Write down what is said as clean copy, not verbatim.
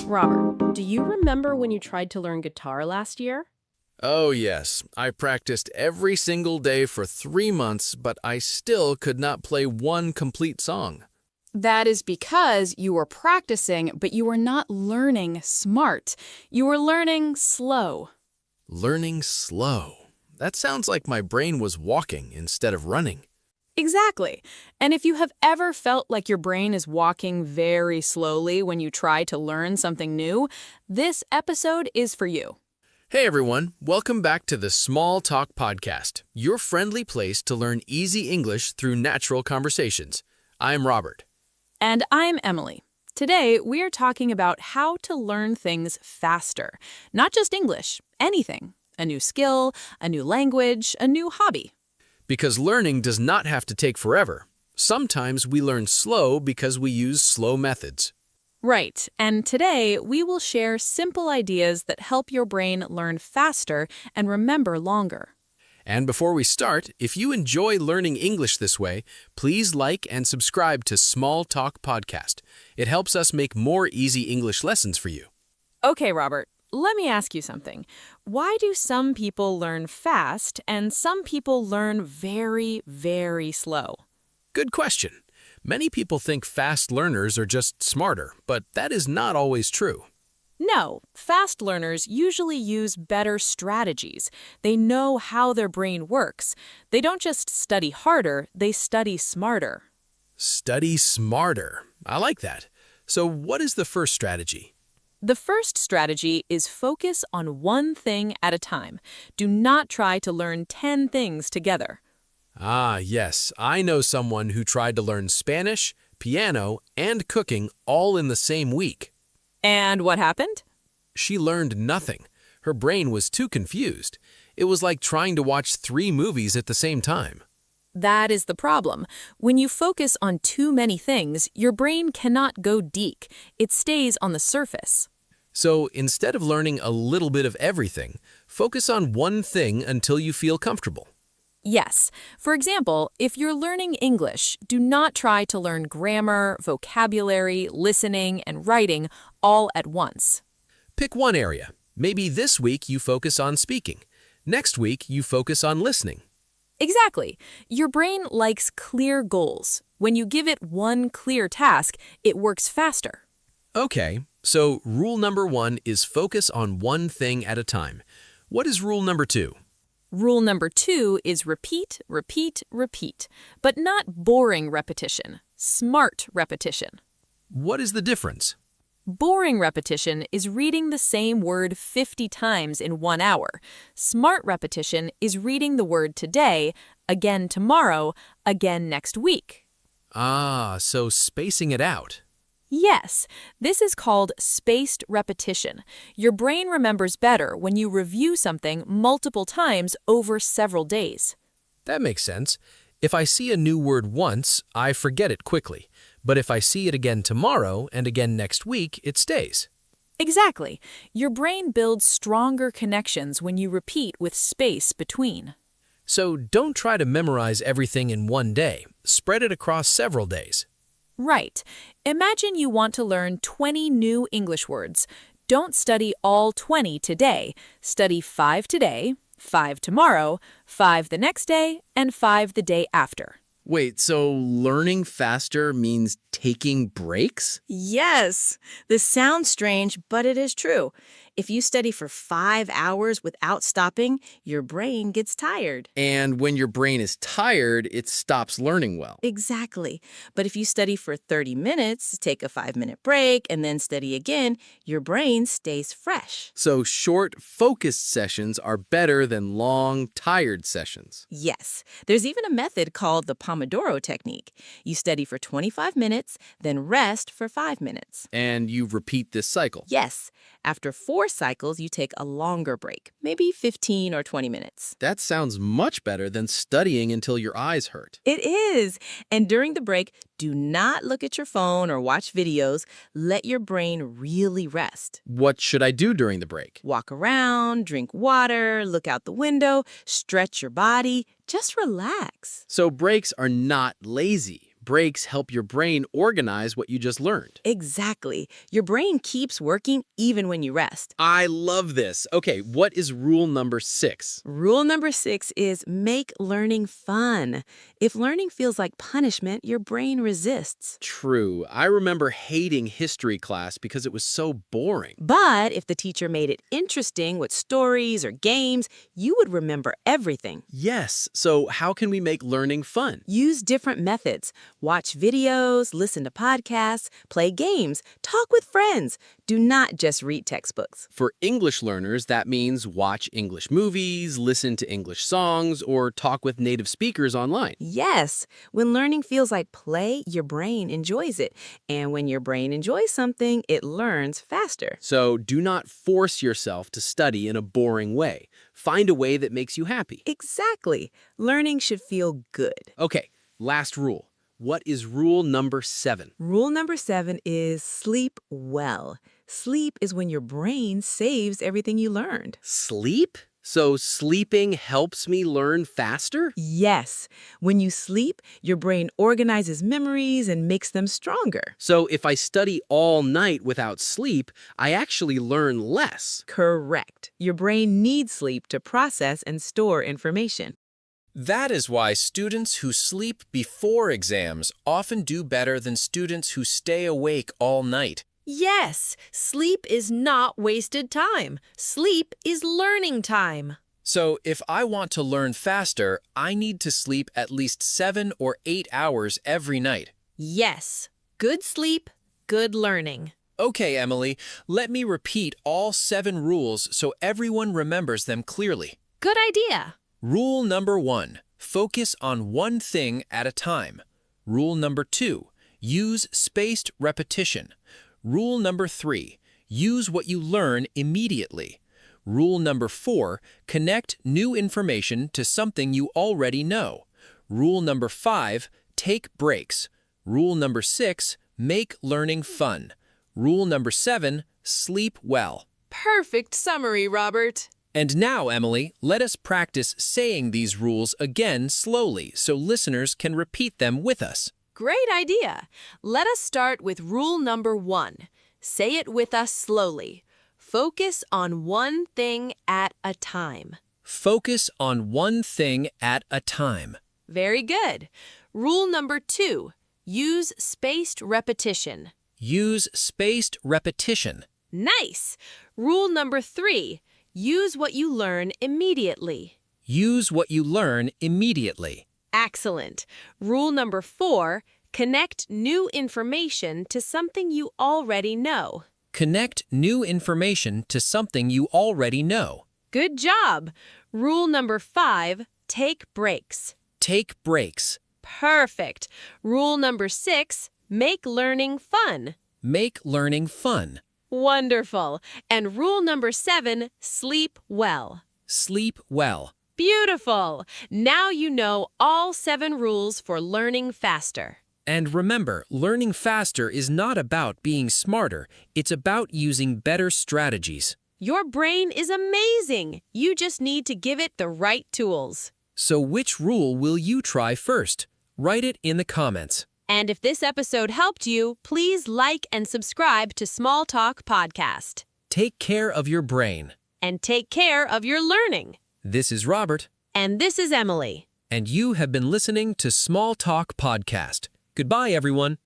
Robert, do you remember when you tried to learn guitar last year? Oh, yes. I practiced every single day for 3 months, but I still could not play one complete song. That is because you were practicing, but you were not learning smart. You were learning slow. Learning slow. That sounds like my brain was walking instead of running. Exactly. And if you have ever felt like your brain is walking very slowly when you try to learn something new, this episode is for you. Hey everyone, welcome back to the Small Talk Podcast, your friendly place to learn easy English through natural conversations. I'm Robert. And I'm Emily. Today, we are talking about how to learn things faster. Not just English, anything. A new skill, a new language, a new hobby. Because learning does not have to take forever. Sometimes we learn slow because we use slow methods. Right, and today we will share simple ideas that help your brain learn faster and remember longer. And before we start, if you enjoy learning English this way, please like and subscribe to Small Talk Podcast. It helps us make more easy English lessons for you. Okay, Robert, let me ask you something. Why do some people learn fast and some people learn very, very slow? Good question. Many people think fast learners are just smarter, but that is not always true. No, fast learners usually use better strategies. They know how their brain works. They don't just study harder, they study smarter. Study smarter. I like that. So what is the first strategy? The first strategy is focus on one thing at a time. Do not try to learn 10 things together. Ah, yes. I know someone who tried to learn Spanish, piano, and cooking all in the same week. And what happened? She learned nothing. Her brain was too confused. It was like trying to watch 3 movies at the same time. That is the problem. When you focus on too many things, your brain cannot go deep. It stays on the surface. So instead of learning a little bit of everything, focus on one thing until you feel comfortable. Yes. For example, if you're learning English, do not try to learn grammar, vocabulary, listening, and writing all at once. Pick one area. Maybe this week you focus on speaking. Next week you focus on listening. Exactly. Your brain likes clear goals. When you give it one clear task, it works faster. Okay, so rule number 1 is focus on one thing at a time. What is rule number 2? Rule number 2 is repeat, repeat, repeat, but not boring repetition, smart repetition. What is the difference? Boring repetition is reading the same word 50 times in 1 hour. Smart repetition is reading the word today, again tomorrow, again next week. Ah, so spacing it out. Yes, this is called spaced repetition. Your brain remembers better when you review something multiple times over several days. That makes sense. If I see a new word once, I forget it quickly. But if I see it again tomorrow and again next week, it stays. Exactly. Your brain builds stronger connections when you repeat with space between. So don't try to memorize everything in one day. Spread it across several days. Right. Imagine you want to learn 20 new English words. Don't study all 20 today. Study 5 today, 5 tomorrow, 5 the next day, and 5 the day after. Wait, so learning faster means taking breaks? Yes. This sounds strange, but it is true. If you study for 5 hours without stopping, your brain gets tired. And when your brain is tired, it stops learning well. Exactly. But if you study for 30 minutes, take a 5-minute break, and then study again, your brain stays fresh. So short, focused sessions are better than long, tired sessions. Yes. There's even a method called the Pomodoro technique. You study for 25 minutes, then rest for 5 minutes. And you repeat this cycle. Yes. After 4 cycles, you take a longer break, maybe 15 or 20 minutes. That sounds much better than studying until your eyes hurt. It is. And during the break, do not look at your phone or watch videos. Let your brain really rest. What should I do during the break? Walk around, drink water, look out the window, stretch your body. Just relax. So breaks are not lazy. breaks help your brain organize what you just learned. Exactly. Your brain keeps working even when you rest. I love this. Okay, what is rule number 6? Rule number 6 is make learning fun. If learning feels like punishment, your brain resists. True. I remember hating history class because it was so boring. But if the teacher made it interesting with stories or games, you would remember everything. Yes, so how can we make learning fun? Use different methods. Watch videos, listen to podcasts, play games, talk with friends. Do not just read textbooks. For English learners, that means watch English movies, listen to English songs, or talk with native speakers online. Yes, when learning feels like play, your brain enjoys it. And when your brain enjoys something, it learns faster. So do not force yourself to study in a boring way. Find a way that makes you happy. Exactly. Learning should feel good. Okay, last rule. What is rule number 7? Rule number 7 is sleep well. Sleep is when your brain saves everything you learned. Sleep? So sleeping helps me learn faster? Yes. When you sleep, your brain organizes memories and makes them stronger. So if I study all night without sleep, I actually learn less. Correct. Your brain needs sleep to process and store information. That is why students who sleep before exams often do better than students who stay awake all night. Yes, sleep is not wasted time. Sleep is learning time. So if I want to learn faster, I need to sleep at least 7 or 8 hours every night. Yes, good sleep, good learning. Okay, Emily, let me repeat all 7 rules so everyone remembers them clearly. Good idea. Rule number 1, focus on one thing at a time. Rule number 2, use spaced repetition. Rule number 3, use what you learn immediately. Rule number 4, connect new information to something you already know. Rule number 5, take breaks. Rule number 6, make learning fun. Rule number 7, sleep well. Perfect summary, Robert. And now, Emily, let us practice saying these rules again slowly so listeners can repeat them with us. Great idea. Let us start with rule number 1. Say it with us slowly. Focus on one thing at a time. Focus on one thing at a time. Very good. Rule number 2. Use spaced repetition. Use spaced repetition. Nice. Rule number 3. Use what you learn immediately. Use what you learn immediately. Excellent. Rule number 4. Connect new information to something you already know. Connect new information to something you already know. Good job. Rule number 5. Take breaks. Take breaks. Perfect. Rule number 6. Make learning fun. Make learning fun. Wonderful. And rule number 7. Sleep well. Sleep well. Beautiful. Now you know all 7 rules for learning faster. And remember, learning faster is not about being smarter. It's about using better strategies. Your brain is amazing. You just need to give it the right tools. So which rule will you try first? Write it in the comments. And if this episode helped you, please like and subscribe to Small Talk Podcast. Take care of your brain. And take care of your learning. This is Robert. And this is Emily. And you have been listening to Small Talk Podcast. Goodbye, everyone.